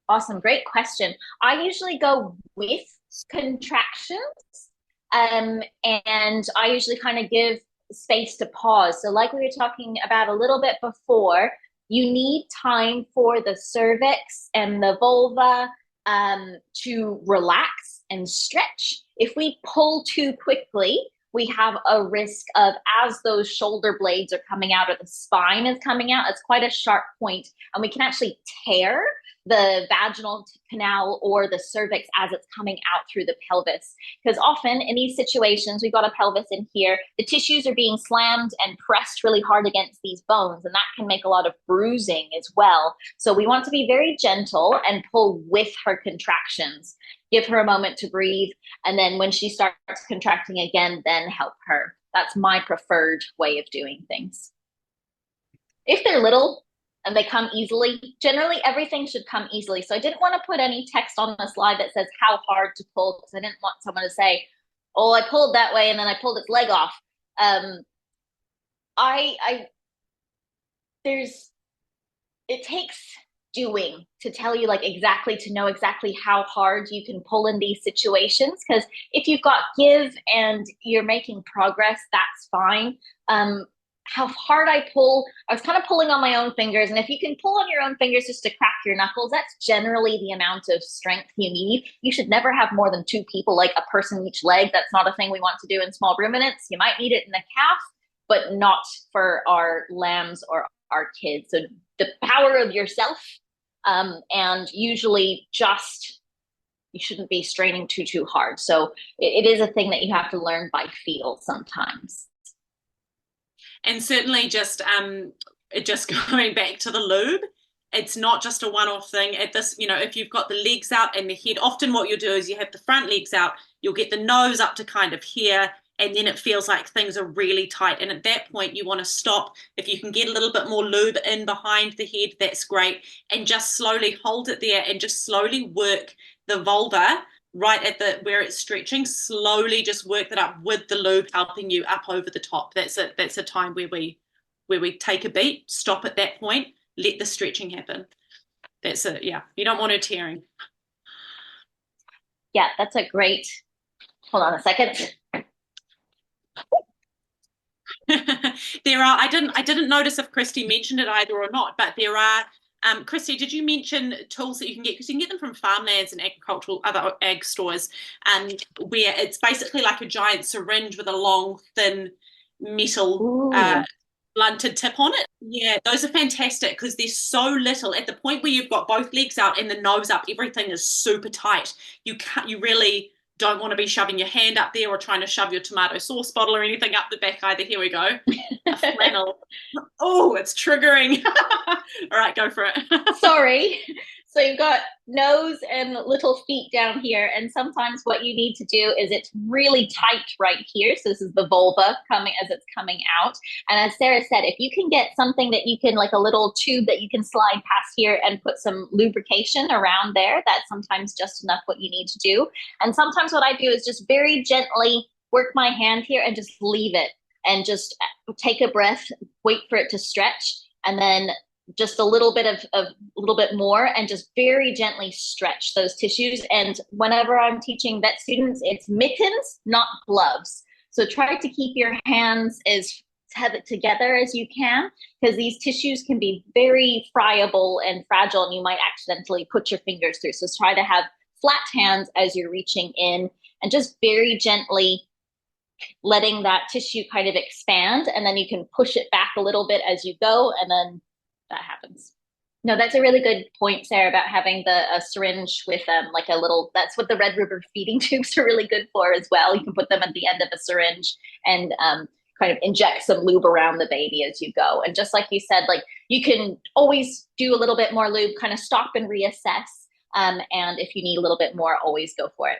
Awesome. Great question. I usually go with contractions. And I usually kind of give space to pause. So, like we were talking about a little bit before, you need time for the cervix and the vulva to relax and stretch. If we pull too quickly, we have a risk of, as those shoulder blades are coming out or the spine is coming out, it's quite a sharp point, and we can actually tear the vaginal canal or the cervix as it's coming out through the pelvis. Because often in these situations, we've got a pelvis in here, the tissues are being slammed and pressed really hard against these bones, and that can make a lot of bruising as well. So we want to be very gentle and pull with her contractions. Give her a moment to breathe, and then when she starts contracting again, then help her. That's my preferred way of doing things. If they're little, and they come easily. Generally, everything should come easily. So I didn't want to put any text on the slide that says how hard to pull, because I didn't want someone to say, oh, I pulled that way and then I pulled its leg off. I there's, it takes doing to tell you like exactly, to know exactly how hard you can pull in these situations. Because if you've got give and you're making progress, that's fine. How hard I pull, I was kind of pulling on my own fingers. And if you can pull on your own fingers just to crack your knuckles, that's generally the amount of strength you need. You should never have more than two people, like a person each leg. That's not a thing we want to do in small ruminants. You might need it in the calf, but not for our lambs or our kids. So the power of yourself, and usually just, you shouldn't be straining too hard. So it is a thing that you have to learn by feel sometimes. And certainly just going back to the lube, it's not just a one-off thing. At this, if you've got the legs out and the head, often what you'll do is you have the front legs out, you'll get the nose up to kind of here, and then it feels like things are really tight. And at that point, you want to stop. If you can get a little bit more lube in behind the head, that's great. And just slowly hold it there and just slowly work the vulva right at the where it's stretching. Slowly just work that up with the lube helping you up over the top. That's a time where we take a beat, stop at that point, let the stretching happen. That's it. Yeah, you don't want her tearing. Yeah, that's a great, hold on a second. There are, I didn't notice if Christie mentioned it either or not, but there are, Christie, did you mention tools that you can get? Because you can get them from farmlands and agricultural, other ag stores, where it's basically like a giant syringe with a long, thin metal blunted tip on it. Yeah, those are fantastic because they're so little. At the point where you've got both legs out and the nose up, everything is super tight. You really don't want to be shoving your hand up there or trying to shove your tomato sauce bottle or anything up the back either. Here we go. A flannel. Oh, it's triggering. All right, go for it. Sorry. So you've got nose and little feet down here. And sometimes what you need to do is it's really tight right here. So this is the vulva coming as it's coming out. And as Sarah said, if you can get something that you can, like a little tube that you can slide past here and put some lubrication around there, that's sometimes just enough what you need to do. And sometimes what I do is just very gently work my hand here and just leave it and just take a breath, wait for it to stretch, and then just a little bit of a little bit more, and just very gently stretch those tissues. And whenever I'm teaching vet students, it's mittens, not gloves. So try to keep your hands as together as you can, because these tissues can be very friable and fragile, and you might accidentally put your fingers through. So try to have flat hands as you're reaching in, and just very gently letting that tissue kind of expand, and then you can push it back a little bit as you go, and then that happens. No, that's a really good point, Sarah, about having a syringe with like a little, that's what the Red River feeding tubes are really good for as well. You can put them at the end of a syringe and kind of inject some lube around the baby as you go. And just like you said, like you can always do a little bit more lube, kind of stop and reassess. And if you need a little bit more, always go for it.